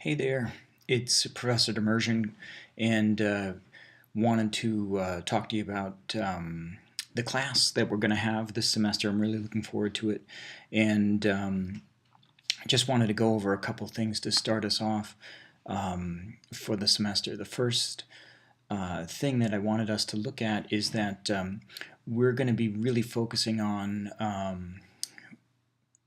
Hey there, it's Professor Demersion, and wanted to talk to you about the class that we're going to have this semester. I'm really looking forward to it, and I just wanted to go over a couple things to start us off for the semester. The first thing that I wanted us to look at is that we're going to be really focusing on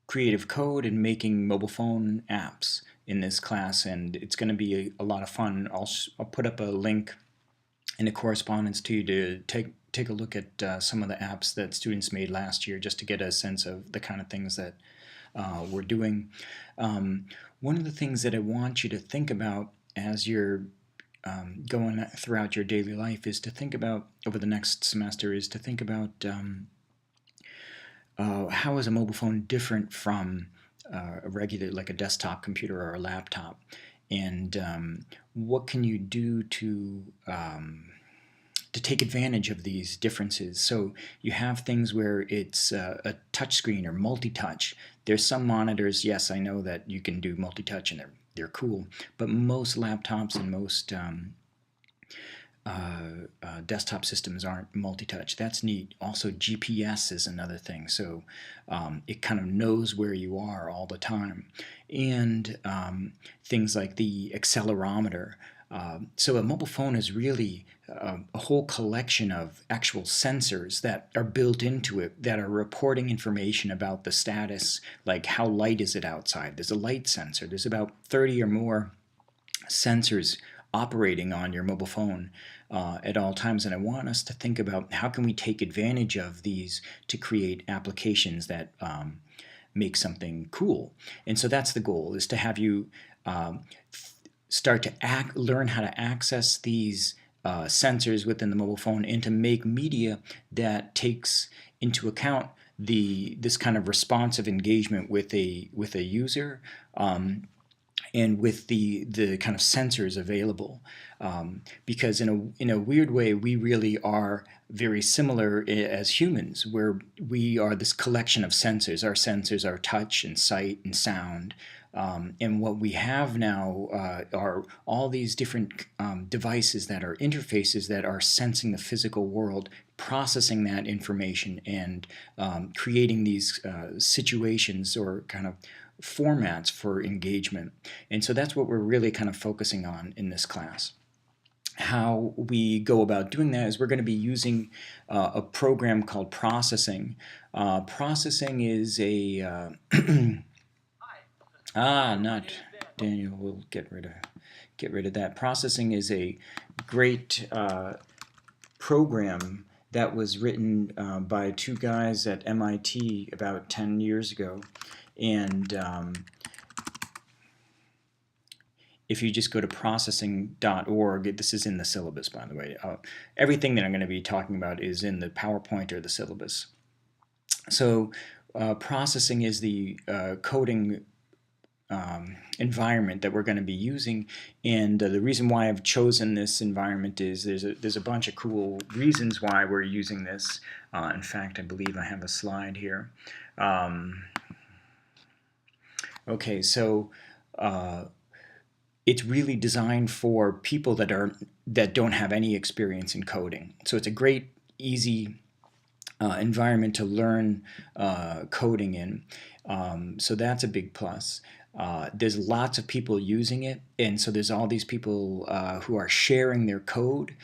creative code and making mobile phone apps in this class, and it's going to be a lot of fun. I'll put up a link in the correspondence to you to take a look at some of the apps that students made last year, just to get a sense of the kind of things that we're doing. One of the things that I want you to think about as you're going throughout your daily life is to think about, over the next semester, is to think about how is a mobile phone different from a regular, like a desktop computer or a laptop, and what can you do to take advantage of these differences. So you have things where it's a touch screen or multi-touch. There's some monitors, yes, I know that you can do multi-touch and they're cool, but most laptops and most desktop systems aren't multi-touch. That's neat. Also, GPS is another thing, so it kind of knows where you are all the time. And things like the accelerometer. So a mobile phone is really a whole collection of actual sensors that are built into it that are reporting information about the status, like how light is it outside. There's a light sensor. There's about 30 or more sensors operating on your mobile phone at all times, and I want us to think about how can we take advantage of these to create applications that make something cool. And so that's the goal, is to have you start to learn how to access these sensors within the mobile phone and to make media that takes into account this kind of responsive engagement with a user, and with the kind of sensors available, because in a weird way we really are very similar as humans, where we are this collection of sensors. Our sensors are touch and sight and sound, and what we have now are all these different devices that are interfaces that are sensing the physical world, processing that information, and creating these situations or kind of formats for engagement. And so that's what we're really kind of focusing on in this class. How we go about doing that is we're going to be using a program called processing. Processing is a not Daniel. We'll get rid of that. Processing is a great program that was written by two guys at MIT about 10 years ago. And if you just go to processing.org, this is in the syllabus, by the way. Everything that I'm going to be talking about is in the PowerPoint or the syllabus. So processing is the coding environment that we're going to be using, and the reason why I've chosen this environment is there's a bunch of cool reasons why we're using this. In fact, I believe I have a slide here. Okay, so it's really designed for people that don't have any experience in coding. So it's a great, easy environment to learn coding in. So that's a big plus. There's lots of people using it, and so there's all these people who are sharing their code,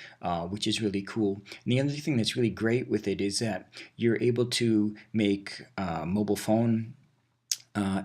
which is really cool. And the other thing that's really great with it is that you're able to make mobile phone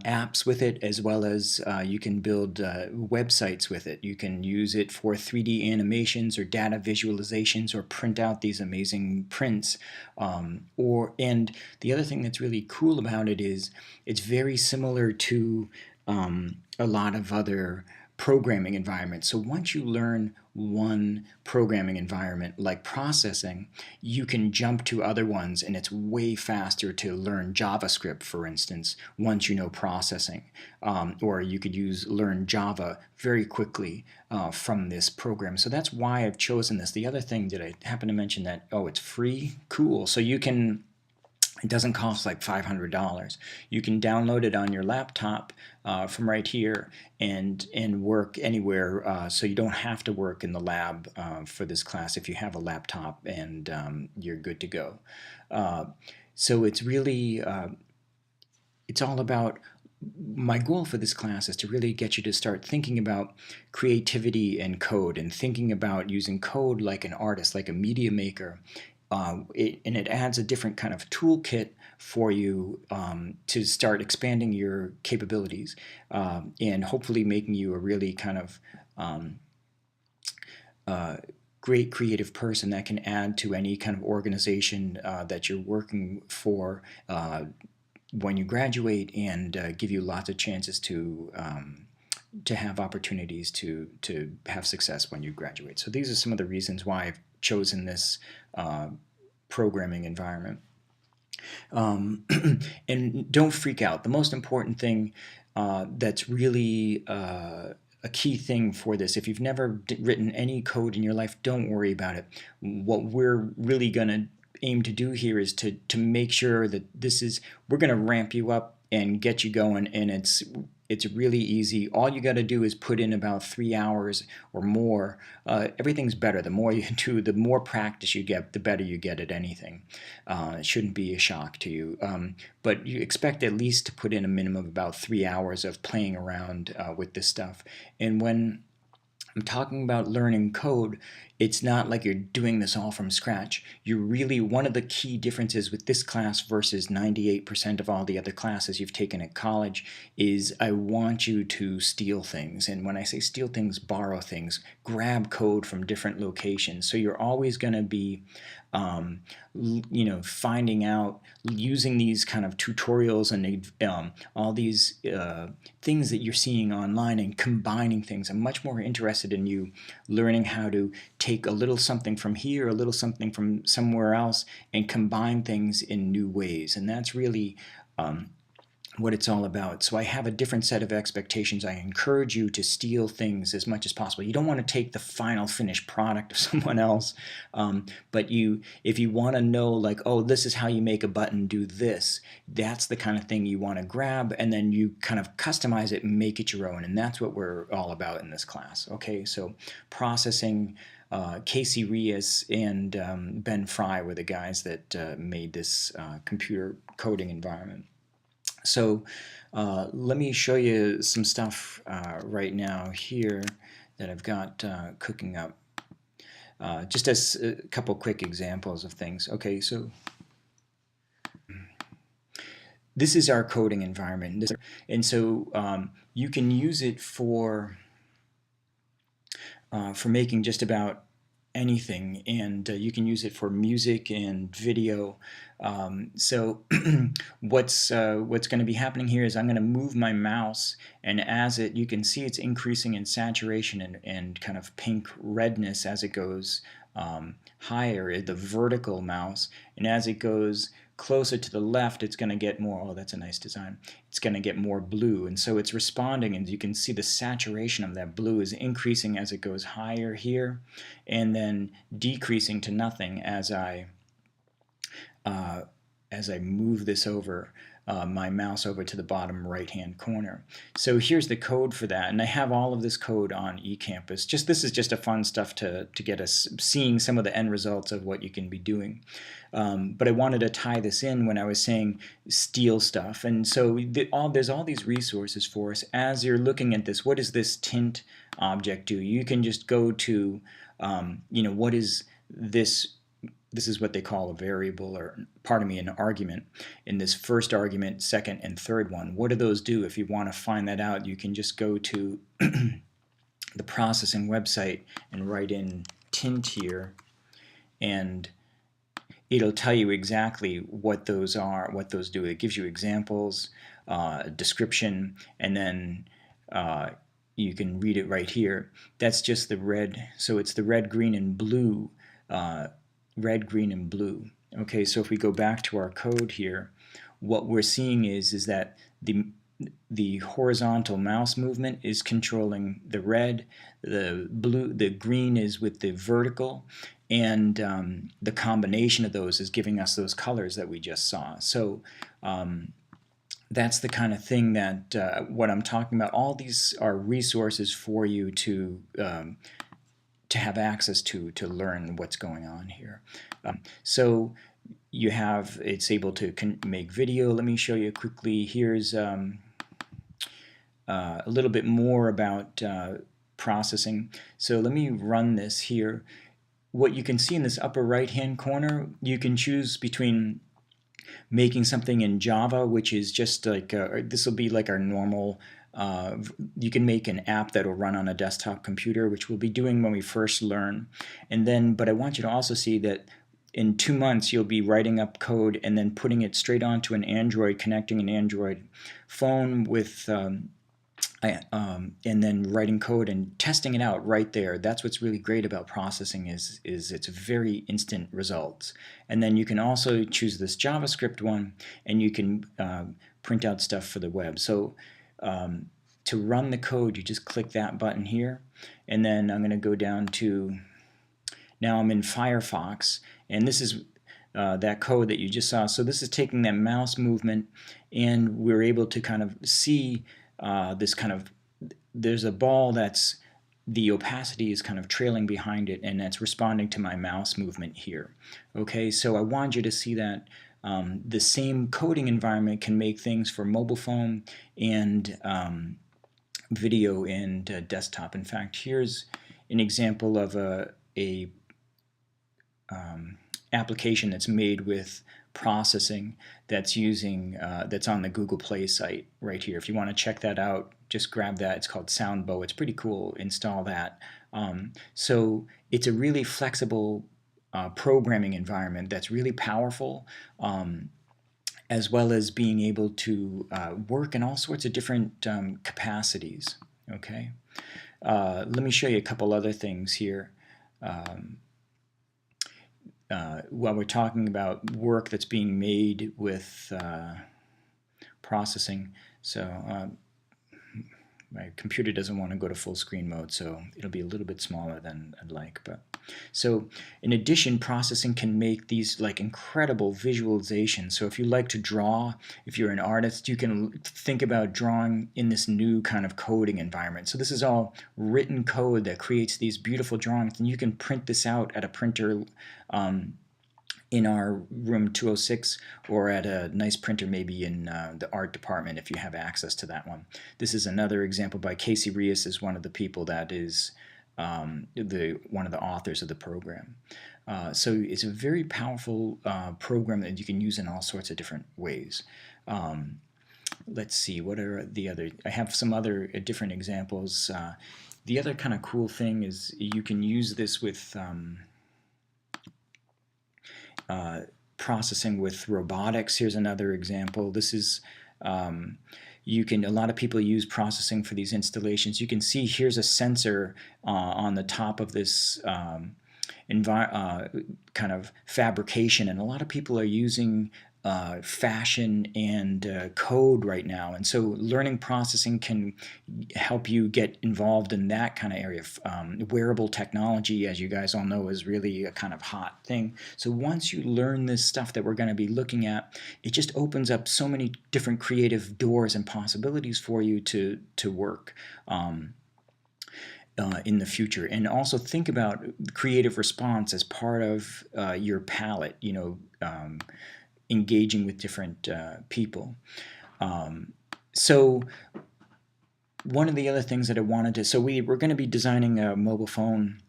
apps with it, as well as you can build websites with it. You can use it for 3D animations or data visualizations, or print out these amazing prints. And the other thing that's really cool about it is it's very similar to a lot of other programming environments. So once you learn one programming environment like processing, you can jump to other ones, and it's way faster to learn JavaScript, for instance, once you know processing. Or you could learn Java very quickly from this program. So that's why I've chosen this. The other thing, did I happen to mention that, oh, it's free? Cool. So you can, it doesn't cost like $500. You can download it on your laptop from right here and work anywhere. So you don't have to work in the lab for this class if you have a laptop and you're good to go. So it's really it's all about, my goal for this class is to really get you to start thinking about creativity and code, and thinking about using code like an artist, like a media maker. And it adds a different kind of toolkit for you to start expanding your capabilities, and hopefully making you a really kind of great creative person that can add to any kind of organization that you're working for when you graduate, and give you lots of chances to have opportunities to have success when you graduate. So these are some of the reasons why I've chosen this programming environment. And don't freak out. The most important thing that's really a key thing for this, if you've never written any code in your life, don't worry about it. What we're really going to aim to do here is to make sure that we're going to ramp you up and get you going, and it's really easy. All you got to do is put in about 3 hours or more. Everything's better. The more you do, the more practice you get, the better you get at anything. It shouldn't be a shock to you. But you expect at least to put in a minimum of about 3 hours of playing around with this stuff. And when I'm talking about learning code, it's not like you're doing this all from scratch. One of the key differences with this class versus 98% of all the other classes you've taken at college is I want you to steal things. And when I say steal things, borrow things, grab code from different locations. So you're always going to be finding out, using these kind of tutorials and all these things that you're seeing online, and combining things. I'm much more interested in you learning how to take a little something from here, a little something from somewhere else, and combine things in new ways. And that's really what it's all about. So I have a different set of expectations. I encourage you to steal things as much as possible. You don't want to take the final finished product of someone else, but if you want to know, like, oh, this is how you make a button do this, that's the kind of thing you want to grab, and then you kind of customize it and make it your own. And that's what we're all about in this class. Okay, so processing. Casey Rias and Ben Fry were the guys that made this computer coding environment. So let me show you some stuff right now here that I've got cooking up, just as a couple quick examples of things. Okay, so this is our coding environment, and so you can use it for making just about anything, and you can use it for music and video. So what's going to be happening here is I'm going to move my mouse, and as you can see, it's increasing in saturation and kind of pink redness as it goes higher, the vertical mouse, and as it goes closer to the left, it's going to get more, oh, that's a nice design, it's going to get more blue. And so it's responding, and you can see the saturation of that blue is increasing as it goes higher here, and then decreasing to nothing as I move this over, my mouse over to the bottom right hand corner. So here's the code for that, and I have all of this code on eCampus. This is just a fun stuff to get us seeing some of the end results of what you can be doing. But I wanted to tie this in when I was saying steal stuff, and so there's all these resources for us. As you're looking at this, what does this tint object do? You can just go to, what is this? This is what they call a variable, or pardon me, an argument. In this first argument, second, and third one, what do those do? If you want to find that out, you can just go to the processing website and write in tint here, and it'll tell you exactly what those are, what those do. It gives you examples, description, and then you can read it right here. That's just the red, so it's the red, green, and blue. Red, green, and blue. Okay, so if we go back to our code here, what we're seeing is that the horizontal mouse movement is controlling the red, the blue, the green is with the vertical, and the combination of those is giving us those colors that we just saw. So that's the kind of thing that what I'm talking about. All these are resources for you to have access to learn what's going on here. So you have, it's able to make video. Let me show you quickly. Here's a little bit more about processing. So let me run this here. What you can see in this upper right hand corner, you can choose between making something in Java, which is just like this will be like our normal. You can make an app that will run on a desktop computer, which we'll be doing when we first learn. And then, but I want you to also see that in 2 months you'll be writing up code and then putting it straight onto an Android, connecting an Android phone with and then writing code and testing it out right there. That's what's really great about processing is it's very instant results. And then you can also choose this JavaScript one, and you can print out stuff for the web. So to run the code, you just click that button here, and then I'm going to go down to, now I'm in Firefox, and this is that code that you just saw. So this is taking that mouse movement, and we're able to kind of see this kind of, there's a ball that's, the opacity is kind of trailing behind it, and that's responding to my mouse movement here. Okay, so I want you to see that the same coding environment can make things for mobile phone and video and desktop. In fact, here's an example of a application that's made with processing that's using that's on the Google Play site right here. If you want to check that out, just grab that. It's called Soundbow. It's pretty cool. Install that. So it's a really flexible programming environment that's really powerful, as well as being able to work in all sorts of different capacities. Okay, let me show you a couple other things here. While we're talking about work that's being made with processing, so my computer doesn't want to go to full screen mode, so it'll be a little bit smaller than I'd like. But so in addition, processing can make these like incredible visualizations. So if you like to draw, if you're an artist, you can think about drawing in this new kind of coding environment. So this is all written code that creates these beautiful drawings, and you can print this out at a printer in our room 206, or at a nice printer maybe in the art department if you have access to that one. This is another example by Casey Rios, is one of the people that is one of the authors of the program. So it's a very powerful program that you can use in all sorts of different ways. Let's see, what are the other, I have some other different examples. The other kind of cool thing is you can use this with processing with robotics. Here's another example. This is you can, a lot of people use processing for these installations. You can see here's a sensor on the top of this kind of fabrication, and a lot of people are using fashion and code right now, and so learning processing can help you get involved in that kind of area. Wearable technology, as you guys all know, is really a kind of hot thing. So once you learn this stuff that we're going to be looking at, it just opens up so many different creative doors and possibilities for you to work in the future. And also think about creative response as part of your palette, you know, engaging with different people. So one of the other things that I wanted to, so we're going to be designing a mobile phone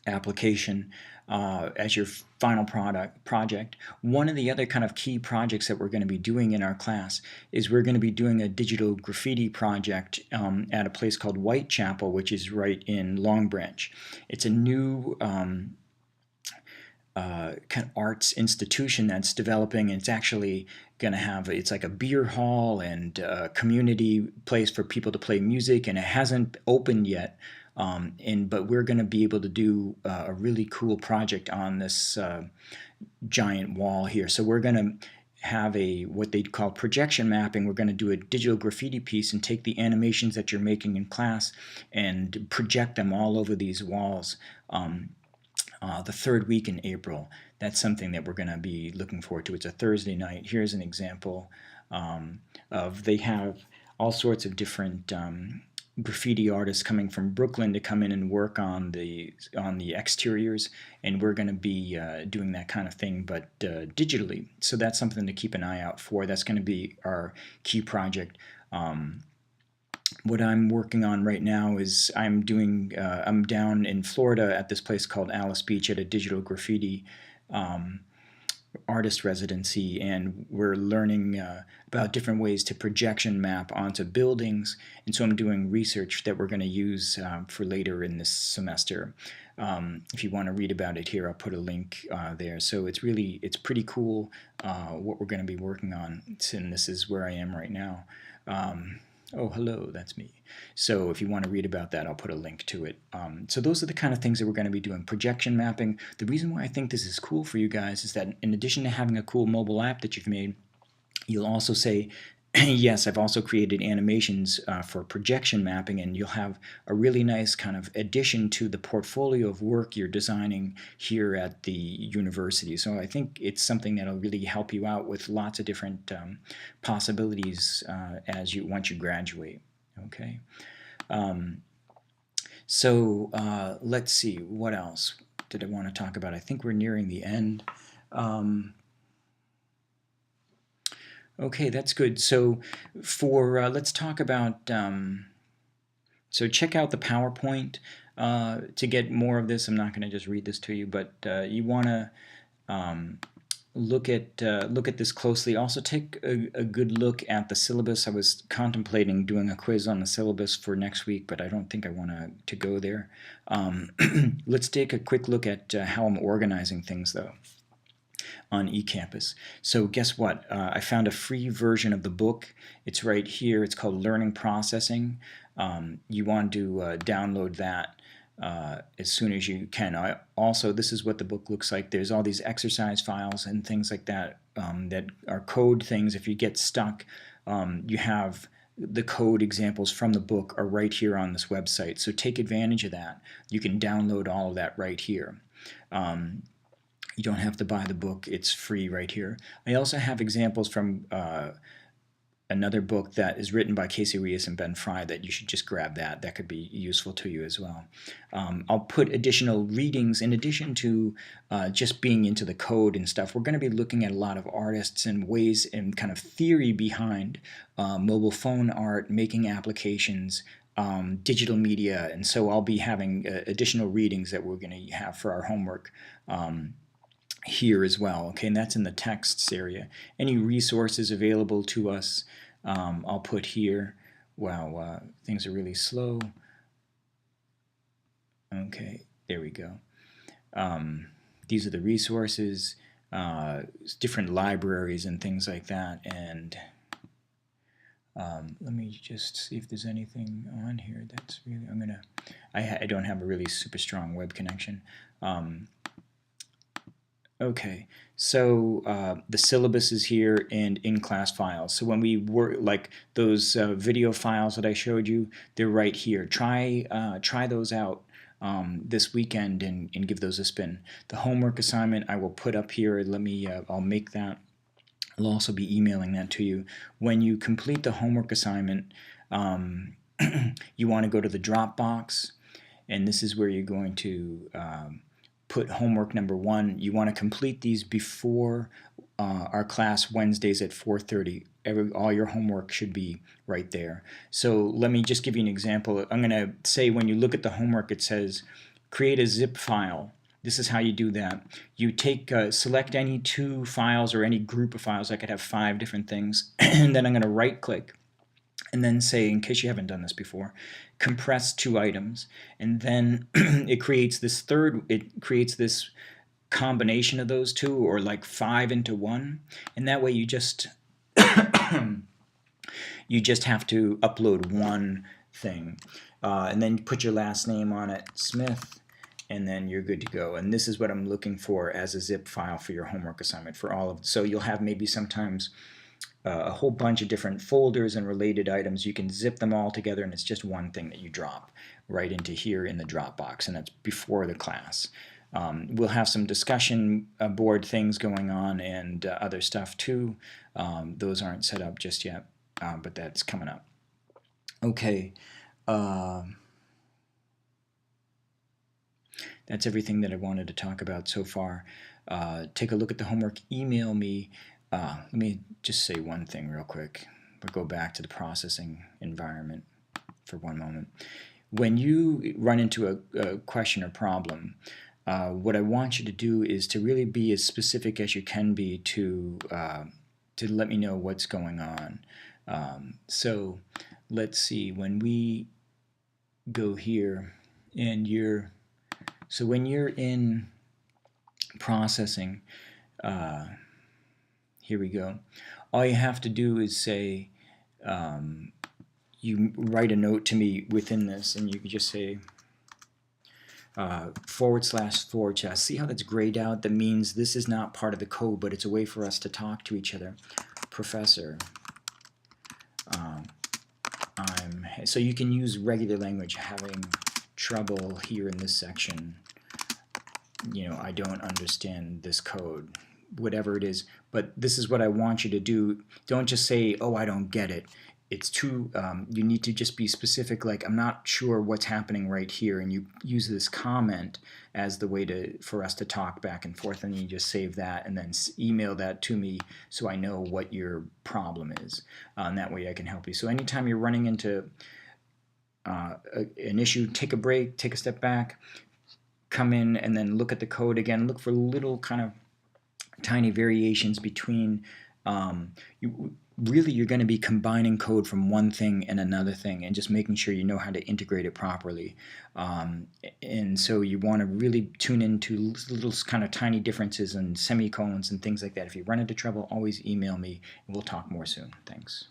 application as your final project. One of the other kind of key projects that we're going to be doing in our class is we're going to be doing a digital graffiti project at a place called Whitechapel, which is right in Long Branch. It's a new kind of arts institution that's developing, and it's actually going to have, it's like a beer hall and a community place for people to play music, and it hasn't opened yet. But we're going to be able to do a really cool project on this giant wall here. So we're going to have what they call projection mapping. We're going to do a digital graffiti piece and take the animations that you're making in class and project them all over these walls. The third week in April. That's something that we're going to be looking forward to. It's a Thursday night. Here's an example They have all sorts of different graffiti artists coming from Brooklyn to come in and work on the exteriors, and we're going to be doing that kind of thing, but digitally. So that's something to keep an eye out for. That's going to be our key project. What I'm working on right now is I'm down in Florida at this place called Alice Beach at a digital graffiti artist residency, and we're learning about different ways to projection map onto buildings, and so I'm doing research that we're going to use for later in this semester. If you want to read about it here, I'll put a link there. So it's pretty cool what we're going to be working on, and this is where I am right now. Oh, hello, that's me. So if you want to read about that, I'll put a link to it. So those are the kind of things that we're going to be doing. Projection mapping. The reason why I think this is cool for you guys is that in addition to having a cool mobile app that you've made, you'll also say, yes, I've also created animations for projection mapping, and you'll have a really nice kind of addition to the portfolio of work you're designing here at the university. So I think it's something that'll really help you out with lots of different possibilities once you graduate. Okay. Let's see, what else did I want to talk about? I think we're nearing the end. Okay, that's good. So let's talk about, so check out the PowerPoint to get more of this. I'm not going to just read this to you, but you want to look at this closely. Also take a good look at the syllabus. I was contemplating doing a quiz on the syllabus for next week, but I don't think I want to go there. Let's take a quick look at how I'm organizing things, though, on eCampus. So guess what? I found a free version of the book. It's right here. It's called Learning Processing. You want to download that as soon as you can. Also, this is what the book looks like. There's all these exercise files and things like that that are code things. If you get stuck, you have the code examples from the book are right here on this website. So take advantage of that. You can download all of that right here. You don't have to buy the book. It's free right here. I also have examples from another book that is written by Casey Reas and Ben Fry that you should just grab that. That could be useful to you as well. I'll put additional readings in addition to just being into the code and stuff. We're going to be looking at a lot of artists and ways and kind of theory behind mobile phone art, making applications, digital media, and so I'll be having additional readings that we're going to have for our homework here as well. Okay, and that's in the texts area. Any resources available to us, I'll put here. Wow, things are really slow. Okay, there we go. These are the resources, different libraries and things like that. And let me just see if there's anything on here that's really, I don't have a really super strong web connection. Okay, so the syllabus is here and in-class files. So when we work, like those video files that I showed you, they're right here. Try those out this weekend and give those a spin. The homework assignment I will put up here. I'll make that. I'll also be emailing that to you. When you complete the homework assignment, you want to go to the Dropbox, and this is where you're going to put homework number 1. You want to complete these before our class Wednesdays at 4:30. All your homework should be right there. So let me just give you an example. I'm going to say when you look at the homework, it says create a zip file. This is how you do that. You select any 2 files or any group of files. I could have 5 different things. And then I'm going to right click and then say, in case you haven't done this before, compress 2 items. And then it creates this combination of those 2, or like 5 into 1. And that way you just you just have to upload 1 thing. And then put your last name on it, Smith, and then you're good to go. And this is what I'm looking for as a zip file for your homework assignment for all of. So you'll have maybe sometimes a whole bunch of different folders and related items. You can zip them all together, and it's just one thing that you drop right into here in the Dropbox, and that's before the class. We'll have some discussion board things going on and other stuff too. Those aren't set up just yet, but that's coming up. Okay. That's everything that I wanted to talk about so far. Take a look at the homework. Email me. Let me just say one thing real quick. We'll go back to the processing environment for one moment. When you run into a question or problem, what I want you to do is to really be as specific as you can be to let me know what's going on. So let's see, when we go here and so when you're in processing, here we go. All you have to do is say, you write a note to me within this, and you can just say // See how that's grayed out? That means this is not part of the code, but it's a way for us to talk to each other. Professor, so you can use regular language. Having trouble here in this section. I don't understand this code, whatever it is, but this is what I want you to do. Don't just say, oh, I don't get it. It's too, you need to just be specific, like, I'm not sure what's happening right here, and you use this comment as the way for us to talk back and forth, and you just save that and then email that to me so I know what your problem is, and that way I can help you. So anytime you're running into an issue, take a break, take a step back, come in and then look at the code again, look for little kind of tiny variations between really you're going to be combining code from one thing and another thing and just making sure you know how to integrate it properly. And so you want to really tune into little kind of tiny differences and semicolons and things like that. If you run into trouble, always email me and we'll talk more soon. Thanks.